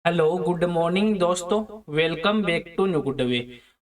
Hello good morning दोस्तों। Welcome back to new good way.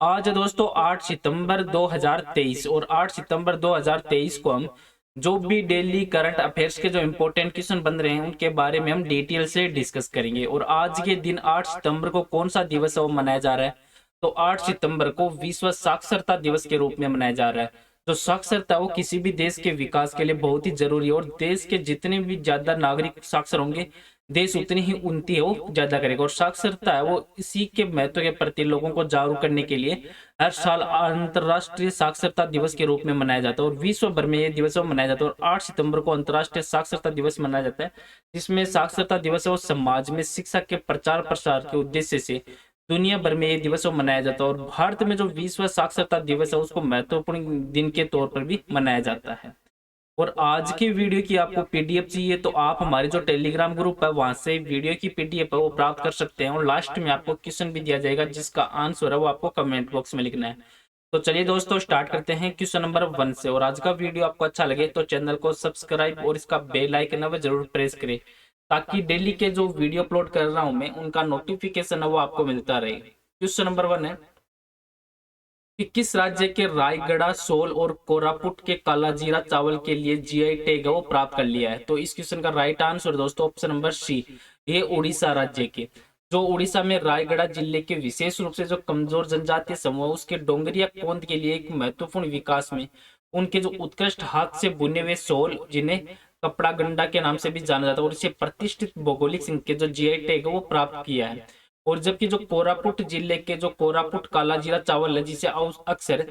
आज है दोस्तों 8 सितंबर 2023 और 8 सितंबर 2023 को हम जो भी डेली करंट अफेयर्स के जो इम्पोर्टेंट क्वेश्चन बन रहे हैं उनके बारे में हम डिटेल से डिस्कस करेंगे। और आज के दिन 8 सितंबर को कौन सा दिवस है वो मनाया जा रहा है। तो 8 सितंबर को विश्व साक्षरता दिवस के रूप में मनाया जा रहा है। तो साक्षरता वो किसी भी देश के विकास के लिए बहुत ही जरूरी है और देश के जितने भी ज्यादा नागरिक साक्षर होंगे देश उतनी ही उन्नति है वो ज्यादा करेगा। और साक्षरता है वो इसी के महत्व के प्रति लोगों को जागरूक करने के लिए हर साल अंतर्राष्ट्रीय साक्षरता दिवस के रूप में मनाया जाता है और विश्व भर में ये दिवस मनाया जाता है। और 8 सितंबर को अंतर्राष्ट्रीय साक्षरता दिवस मनाया जाता है, जिसमें साक्षरता दिवस है वो समाज में शिक्षा के प्रचार प्रसार के उद्देश्य से दुनिया भर में ये दिवस मनाया जाता है। और भारत में जो विश्व साक्षरता दिवस है उसको महत्वपूर्ण दिन के तौर पर भी मनाया जाता है। और आज की वीडियो की आपको पीडीएफ चाहिए तो आप हमारे जो टेलीग्राम ग्रुप है वहां से वीडियो की पीडीएफ है वो प्राप्त कर सकते हैं। और लास्ट में आपको क्वेश्चन भी दिया जाएगा जिसका आंसर है वो आपको कमेंट बॉक्स में लिखना है। तो चलिए दोस्तों स्टार्ट करते हैं क्वेश्चन नंबर 1 से। और आज का वीडियो आपको अच्छा लगे तो चैनल को सब्सक्राइब और इसका बेल आइकन है वो जरूर प्रेस करें, ताकि डेली के जो वीडियो अपलोड कर रहा हूं मैं उनका नोटिफिकेशन है वो आपको मिलता रहे। क्वेश्चन नंबर 1 है कि किस राज्य के रायगढ़, सोल और कोरापुट के कालाजीरा चावल के लिए जीआई टैग वो प्राप्त कर लिया है। तो इस क्वेश्चन का राइट आंसर दोस्तों ऑप्शन नंबर सी, ये उड़ीसा राज्य के जो उड़ीसा में रायगढ़ जिले के विशेष रूप से जो कमजोर जनजातीय समूह है, उसके डोंगरिया कोंद के लिए एक महत्वपूर्ण विकास में उनके जो उत्कृष्ट हाथ से बुने हुए शॉल, जिन्हें कपड़ा गंडा के नाम से भी जाना जाता है, और इसे प्रतिष्ठित भौगोलिक संघ के जो जीआई टैग है वो प्राप्त किया है। और जबकि जो कोरापुट जिले के जो कोरापुट कालाजीरा चावल है, जिसे अक्सर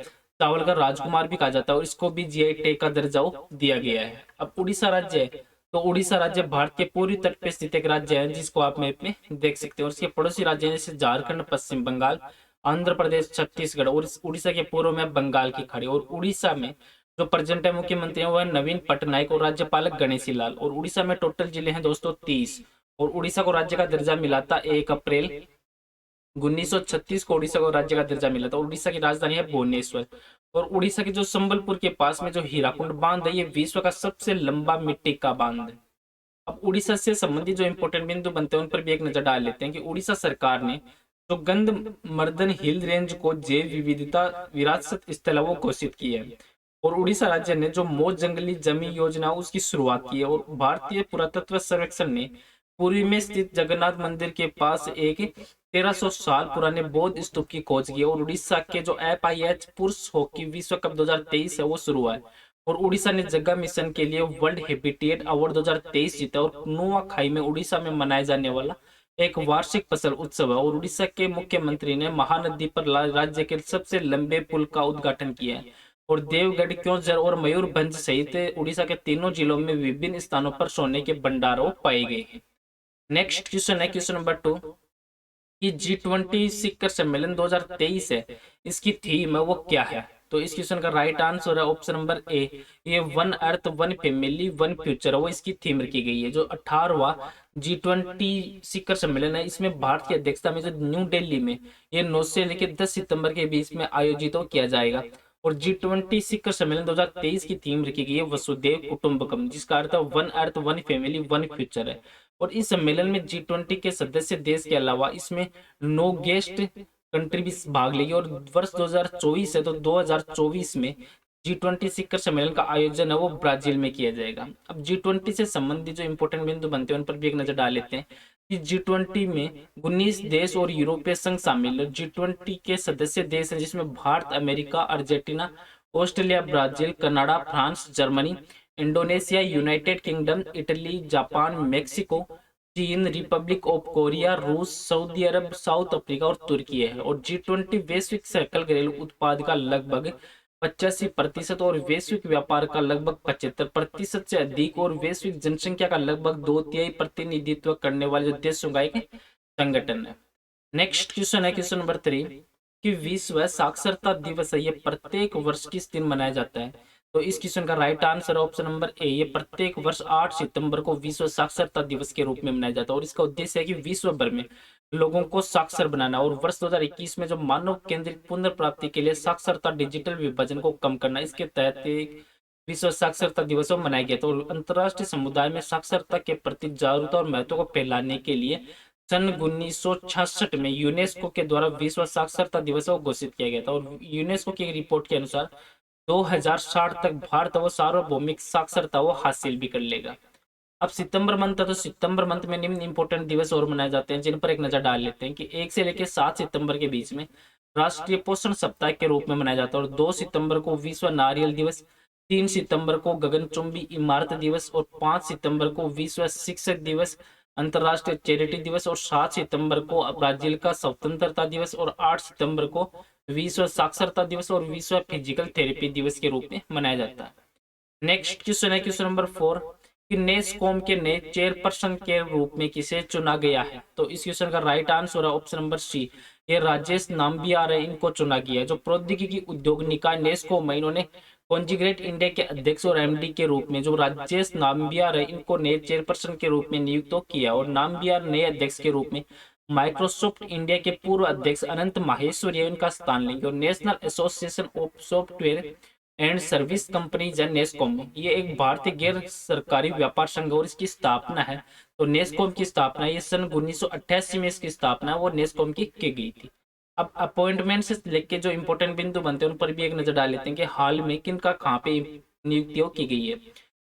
चावल का राजकुमार भी कहा जाता है, और इसको भी जीआई टैग का दर्जा दिया गया है। अब उड़ीसा राज्य है, तो उड़ीसा राज्य भारत के पूर्वी तट पे स्थित एक राज्य है जिसको आप मैप में देख सकते हो। और इसके पड़ोसी राज्य हैं जैसे झारखंड, पश्चिम बंगाल, आंध्र प्रदेश, छत्तीसगढ़ और उड़ीसा के पूर्व में बंगाल की खाड़ी। और उड़ीसा में जो प्रेजेंट है मुख्यमंत्री है वो है नवीन पटनायक और राज्यपाल गणेशी लाल। और उड़ीसा में टोटल जिले हैं दोस्तों 30। और उड़ीसा को राज्य का दर्जा मिला था 1 अप्रैल 1936 को उड़ीसा को राज्य का दर्जा मिला था। उड़ीसा की राजधानी है भुवनेश्वर। और उड़ीसा के जो संबलपुर के पास में जो हीराकुंड बांध है, ये विश्व का सबसे लंबा मिट्टी का बांध है। अब उड़ीसा से संबंधित जो इंपोर्टेंट बिंदु बनते हैं उन पर भी एक नजर डाल लेते हैं कि उड़ीसा सरकार ने जो गंधमर्दन हिल रेंज को जैव विविधता विरासत स्थल है वो घोषित किया है। और उड़ीसा राज्य ने जो मौज जंगली जमीन योजना उसकी शुरुआत की है। और भारतीय पुरातत्व सर्वेक्षण ने पुरी में स्थित जगन्नाथ मंदिर के पास एक 1300 साल पुराने बौद्ध स्तूप की खोज की है। और उड़ीसा के जो FIH पुरुष हॉकी विश्व कप 2023 है वो शुरू हुआ है। और उड़ीसा ने जगह मिशन के लिए वर्ल्ड हैबिटेट अवार्ड 2023 जीता। और नुआखाई में उड़ीसा में मनाए जाने वाला एक वार्षिक फसल उत्सव है। और उड़ीसा के मुख्यमंत्री ने महानदी पर राज्य के सबसे लंबे पुल का उद्घाटन किया है। और देवगढ़, क्योंझर और मयूरभंज सहित उड़ीसा के तीनों जिलों में विभिन्न स्थानों पर सोने के भंडारों पाए गए हैं। नेक्स्ट क्वेश्चन है क्वेश्चन नंबर 2 कि G20 शिखर सम्मेलन 2023 है, इसकी थीम है वो क्या है। तो इस क्वेश्चन का राइट आंसर है ऑप्शन नंबर ए, ये one earth one family one future है वो इसकी थीम रखी गई है। जो 18वां G20 शिखर सम्मेलन है, इसमें भारत की अध्यक्षता में जो न्यू दिल्ली में ये 9 से लेकर 10 सितंबर के बीच में आयोजित किया जाएगा। और G20 शिखर सम्मेलन 2023 की थीम रखी गई है वसुदेव कुटुंबकम, जिसका अर्थ है one earth one family one future है। और इस सम्मेलन में G20 के सदस्य देश के अलावा इसमें 9 गेस्ट कंट्री भी भाग लेगी। और वर्ष 2024 है तो 2024 में G20 शिखर सम्मेलन का आयोजन है वो ब्राजील में किया जाएगा। अब G20 से संबंधित जो इंपोर्टेंट बिंदु बनते हैं उन पर भी एक नजर डाल लेते हैं कि G20 में 19 देश और यूरोपीय संघ शामिल है। G20 के सदस्य देश हैं जिसमें Bharat, America, Argentina, Australia, Brazil, Canada, France, Germany, Indonesia, United kingdom, Italy, Japan, Mexico, चीन, रिपब्लिक ऑफ कोरिया, रूस, सऊदी अरब, साउथ अफ्रीका और तुर्की है। और G20 वैश्विक सकल घरेलू उत्पाद का लगभग 85% और वैश्विक व्यापार का लगभग 75% से अधिक और वैश्विक जनसंख्या का लगभग 2/3 प्रतिनिधित्व करने वाले देशों का एक संगठन है। नेक्स्ट क्वेश्चन है क्वेश्चन नंबर 3 कि विश्व साक्षरता दिवस है ये प्रत्येक वर्ष किस दिन मनाया जाता है। तो इस क्वेश्चन का राइट आंसर है ऑप्शन नंबर ए, ये प्रत्येक वर्ष 8 सितंबर को विश्व साक्षरता दिवस के रूप में मनाया जाता है। और इसका उद्देश्य है कि विश्व भर में लोगों को साक्षर बनाना। और वर्ष 2021 में जो मानव केंद्रित पुनर्प्राप्ति के लिए साक्षरता डिजिटल विभाजन को कम करना, इसके तहत एक विश्व साक्षरता दिवस मनाया गया था। और अंतर्राष्ट्रीय समुदाय में साक्षरता के प्रति जागरूकता और महत्व को फैलाने के लिए सन 1966 में यूनेस्को के द्वारा विश्व साक्षरता दिवस को घोषित किया गया था और यूनेस्को की एक रिपोर्ट के अनुसार 2060 तक भारत वो सार्वभौमिक साक्षरता वो हासिल भी कर लेगा। अब सितंबर मंथ है तो सितंबर मंथ में निम्न इंपॉर्टेंट दिवस और मनाए जाते हैं जिन पर एक नजर डाल लेते हैं कि 1 से लेकर 7 सितंबर के बीच में राष्ट्रीय पोषण सप्ताह के रूप में मनाया जाता है और 2 सितंबर को विश्व नारियल दिवस, 3 सितंबर को गगनचुंबी इमारत दिवस और 5 सितंबर को विश्व शिक्षक दिवस, अंतर्राष्ट्रीय चैरिटी दिवस और 7 सितंबर को ब्राजील का स्वतंत्रता दिवस और 8 सितंबर को विश्व साक्षरता दिवस और विश्व फिजिकल थेरेपी दिवस के रूप में मनाया जाता है। नेक्स्ट क्वेश्चन है क्वेश्चन नंबर 4 कि नेस्कॉम के नए चेयरपर्सन के रूप में किसे चुना गया है। तो इस क्वेश्चन का राइट आंसर है ऑप्शन नंबर सी, ये राजेश नाम्बियार है, इनको चुना गया है। जो प्रौद्योगिकी उद्योग निकाय नेस्कॉम है, इन्होंने कॉन्जिग्रेट इंडिया के अध्यक्ष और एमडी के रूप में जो राजेश नाम्बियार है इनको नए चेयरपर्सन के रूप में नियुक्त किया और नाम्बियार नए अध्यक्ष के रूप में माइक्रोसॉफ्ट इंडिया के पूर्व अध्यक्ष अनंत माहेश्वरी इनका स्थान लेंगे। और national association of software and service companies है नेस्कॉम, ये एक भारतीय गैर सरकारी व्यापार संघ और इसकी स्थापना है। तो नेस्कॉम की स्थापना ये सन 1988 में इसकी स्थापना वो नेस्कॉम की गई थी। अब अपॉइंटमेंट से लेके जो इंपॉर्टेंट बिंदु बनते हैं उन पर भी एक नजर डाल लेते हैं कि हाल में किन का कहाँ पे नियुक्तियों की गई है।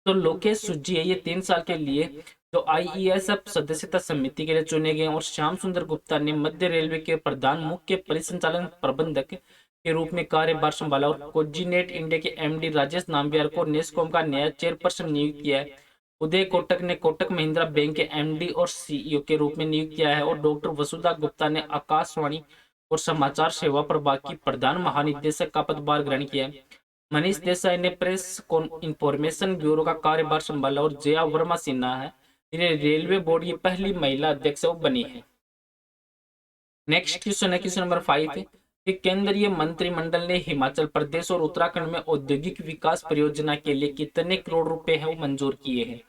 तो लोकेश सुजी है, ये 3 साल के लिए जो IESF सदस्यता समिति के लिए चुने गए और श्याम सुंदर गुप्ता ने मध्य रेलवे के प्रधान मुख्य परिसंचालन प्रबंधक के रूप में कार्यभार संभाला और कोजिनेट इंडिया के MD राजेश नाम्बियार को नेस्कॉम का नया चेयरपर्सन नियुक्त किया है। उदय कोटक ने कोटक महिंद्रा बैंक के MD और CEO के रूप में नियुक्त किया है और डॉक्टर वसुधा गुप्ता ने आकाशवाणी और समाचार सेवा प्रभाग की प्रधान महानिदेशक का पदभार ग्रहण किया है। मनीष देसाई ने प्रेस इंफॉर्मेशन ब्यूरो का कार्यभार संभाला और जया वर्मा सिन्हा है, जिन्हें रेलवे बोर्ड की पहली महिला अध्यक्ष बनी है। नेक्स्ट क्वेश्चन है क्वेश्चन नंबर 5 कि केंद्रीय मंत्रिमंडल ने हिमाचल प्रदेश और उत्तराखंड में औद्योगिक विकास परियोजना के लिए कितने करोड़ रुपए है वो मंजूर किए हैं।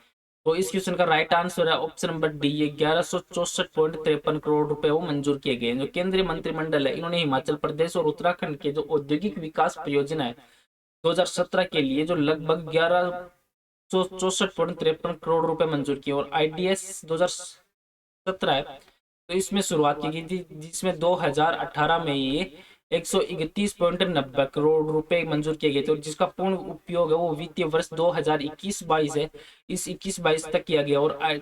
तो इस क्वेश्चन का राइट आंसर है ऑप्शन नंबर डी, ये 1164.53 करोड़ रुपए वो मंजूर किए गए हैं। जो केंद्रीय मंत्रिमंडल है इन्होंने हिमाचल प्रदेश और उत्तराखंड के जो औद्योगिक विकास परियोजना है 2017 के लिए जो लगभग 1164.53 करोड़ रुपए मंजूर किए और IDS 2017 है तो इसमें शुरुआत की गई थी जिसमें 2018 में ये 131.90 करोड़ रुपए मंजूर किए गए थे और जिसका पूर्ण उपयोग है वो वित्तीय वर्ष 2021-22 है, इस 21-22 तक किया गया। और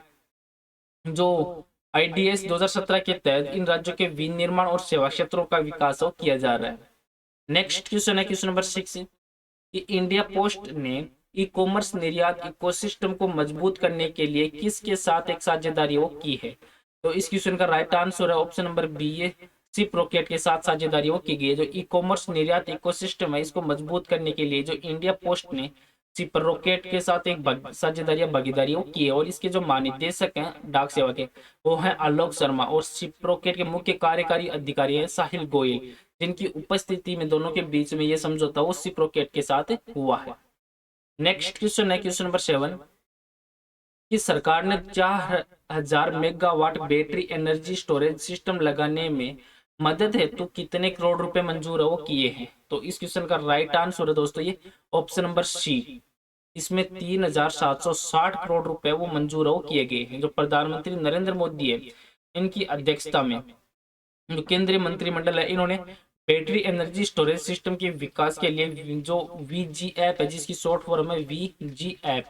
जो IDS 2017 के तहत इन राज्यों के विनिर्माण और सेवा क्षेत्रों का विकास किया जा रहा है। नेक्स्ट क्वेश्चन है क्वेश्चन नंबर 6 कि इंडिया पोस्ट ने ई-कॉमर्स निर्यात इकोसिस्टम को मजबूत करने के लिए किसके साथ एक साझेदारी वो की है। तो इस क्वेश्चन का राइट आंसर है ऑप्शन नंबर बी, ये सिप्रोकेट के साथ साझेदारी की गई है। जो ई-कॉमर्स निर्यात इकोसिस्टम है इसको मजबूत करने के लिए जो इंडिया पोस्ट ने सिप्रोकेट के साथ एक साझेदारी भागीदारी की है और इसके जो महानिदेशक हैं डाक सेवा के वो हैं आलोक शर्मा और सिप्रोकेट के मुख्य कार्यकारी अधिकारी है साहिल गोयल, जिनकी उपस्थिति में दोनों के बीच में ये समझौता वो सिप्रोकेट के साथ हुआ है। नेक्स्ट क्वेश्चन है क्वेश्चन नंबर 7 कि सरकार ने 4000 megawatt battery energy storage system लगाने में मदद हेतु कितने करोड़ रुपए मंजूर वो किए हैं। तो इस क्वेश्चन का राइट आंसर है दोस्तों ये ऑप्शन नंबर सी, इसमें 3760 करोड़ रुपए वो मंजूर वो किए गए हैं। जो प्रधानमंत्री नरेंद्र मोदी है इनकी अध्यक्षता में जो केंद्रीय मंत्रिमंडल है इन्होंने बैटरी एनर्जी स्टोरेज सिस्टम के विकास के लिए जो VGF है जिसकी शॉर्ट फॉर्म है VGF,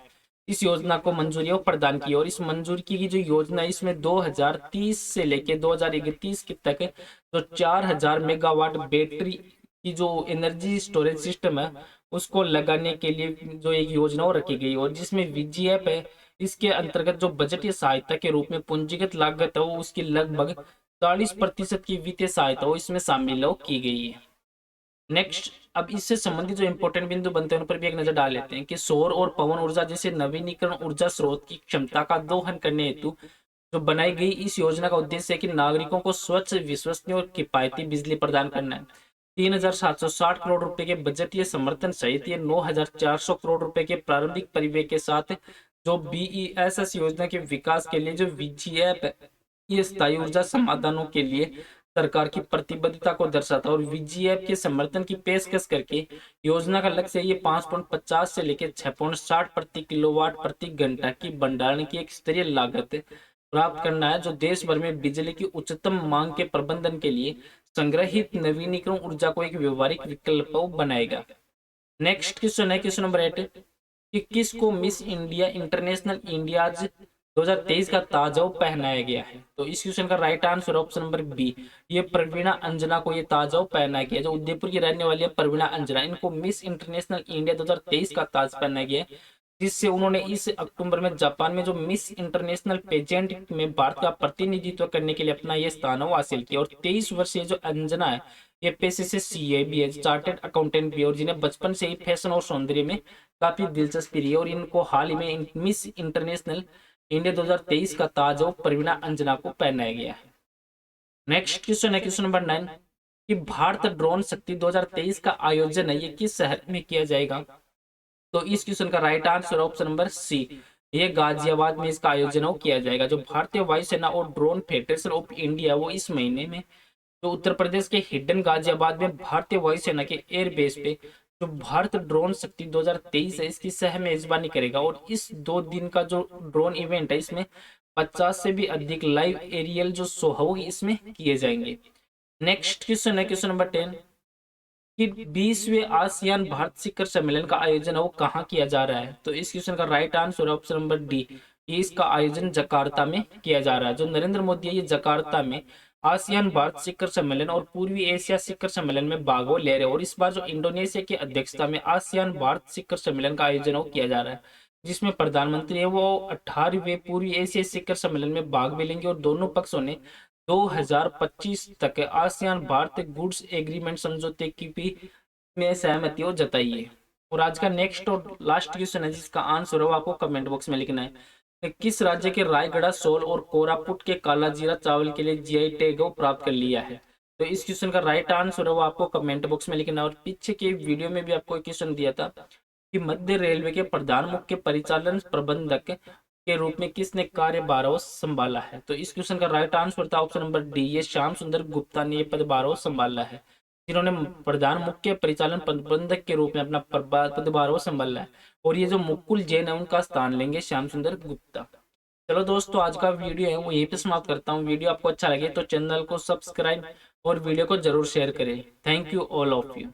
इस योजना को मंजूरी प्रदान की और इस मंजूरी की जो योजना है इसमें 2030 से लेके 2031 तक जो 4000 मेगावाट बैटरी की जो एनर्जी स्टोरेज सिस्टम है उसको लगाने के लिए जो एक योजना रखी गई और जिसमें VGF है इसके अंतर्गत जो बजटीय सहायता के रूप में पूंजीगत लागत है वो उसकी लगभग 40% की वित्तीय सहायता वो इसमें शामिल की गई है। नेक्स्ट, अब इससे संबंधित जो इंपॉर्टेंट बिंदु बनते हैं उन पर भी एक नजर डाल लेते हैं कि सौर और पवन ऊर्जा जैसे नवीनीकरण ऊर्जा स्रोत की क्षमता का दोहन करने हेतु जो बनाई गई इस योजना का उद्देश्य है कि नागरिकों को स्वच्छ, विश्वसनीय और किफायती बिजली प्रदान करना है। 3760 करोड़ रुपए के बजटीय समर्थन सहित ये 9400 करोड़ रुपए के प्रारंभिक परिव्यय के साथ जो BESS योजना के विकास के लिए जो VGF ये स्थायी ऊर्जा समाधानों के लिए सरकार की प्रतिबद्धता को दर्शाता और VGF के समर्थन की पेशकश करके योजना का लक्ष्य ये 5.50 से लेकर 6.60 प्रति किलोवाट प्रति घंटा की भंडारण की एक स्तरीय लागत प्राप्त करना है, जो देश भर में बिजली की उच्चतम मांग के प्रबंधन के लिए संग्रहित नवीनीकरण ऊर्जा को एक व्यवहारिक विकल्प बनाएगा। नेक्स्ट क्वेश्चन है क्वेश्चन नंबर 8 कि किसको मिस इंडिया इंटरनेशनल इंडियाज 2023 का ताजव पहनाया गया है। तो इस क्वेश्चन का right answer option number B, ये प्रवीणा अंजना को ये ताजव पहनाया गया। जो उदयपुर की रहने वाली है प्रवीणा अंजना, इनको मिस इंटरनेशनल इंडिया 2023 का ताज पहनाया गया, जिससे उन्होंने इस अक्टूबर में जापान में जो मिस इंटरनेशनल पेजेंट में भारत का प्रतिनिधित्व करने के लिए अपना ये स्थान हासिल किया। और 23 वर्षीय जो अंजना है, ये पेशे से सीए भी है, चार्टेड अकाउंटेंट भी है, और जिन्हें बचपन से ही फैशन और सौंदर्य में काफी दिलचस्पी रही है। और इनको हाल ही में मिस इंटरनेशनल इंडिया 2023 का ताज और प्रवीणा अंजना को पहनाया गया है। नेक्स्ट क्वेश्चन है क्वेश्चन नंबर 9 कि भारत ड्रोन शक्ति 2023 का आयोजन है, ये किस शहर में किया जाएगा। तो इस क्वेश्चन का right answer option number C, ये गाजियाबाद में इसका आयोजन किया जाएगा। जो भारतीय वायुसेना और ड्रोन फेडरेशन ऑफ इंडिया वो इस महीने में जो उत्तर प्रदेश के हिडन गाजियाबाद में भारतीय वायुसेना के एयरबेस पे जो भारत ड्रोन शक्ति 2023 है, इसकी सह मेजबानी करेगा। और इस 2 दिन का जो ड्रोन इवेंट है, इसमें 50 से भी अधिक लाइव एरियल जो शो होगी इसमें किए जाएंगे। नेक्स्ट क्वेश्चन है क्वेश्चन नंबर 10 कि 20वें आसियान भारत शिखर सम्मेलन का आयोजन है वो कहाँ किया जा रहा है। तो इस क्वेश्चन का right answer option number D, ये इसका आयोजन जकार्ता में किया जा रहा है। जो नरेंद्र मोदी है, ये जकार्ता में आसियान भारत शिखर सम्मेलन और पूर्वी एशिया शिखर सम्मेलन में भाग ले रहे हैं। और इस बार जो इंडोनेशिया की अध्यक्षता में आसियान भारत शिखर सम्मेलन का आयोजन किया जा रहा है, जिसमें प्रधानमंत्री है वो 18वें पूर्वी एशिया शिखर सम्मेलन में भाग भी लेंगे। और दोनों पक्षों ने 2025 तक आसियान भारत गुड्स एग्रीमेंट समझौते की भी में सहमति जताई है। और आज का नेक्स्ट और लास्ट क्वेश्चन है, जिसका आंसर हो आपको कमेंट बॉक्स में लिखना है। किस राज्य के रायगढ़, सोल और कोरापुट के कालाजीरा चावल के लिए जीआई टैग प्राप्त कर लिया है। तो इस क्वेश्चन का राइट आंसर है वो आपको कमेंट बॉक्स में लिखना है। और पीछे के वीडियो में भी आपको एक क्वेश्चन दिया था कि मध्य रेलवे के प्रधान मुख्य परिचालन प्रबंधक के रूप में किसने कार्यभार संभाला है। तो इस क्वेश्चन का राइट आंसर था ऑप्शन नंबर डी, ये श्याम सुंदर गुप्ता ने यह पदभार संभाला है, जिन्होंने प्रधान मुख्य परिचालन प्रबंधक के रूप में अपना पदभार संभाला है। और ये जो मुकुल जैन है, उनका स्थान लेंगे श्याम सुंदर गुप्ता। चलो दोस्तों, आज का वीडियो है वो यहीं पे समाप्त करता हूँ। वीडियो आपको अच्छा लगे तो चैनल को सब्सक्राइब और वीडियो को जरूर शेयर करें। Thank you all of you.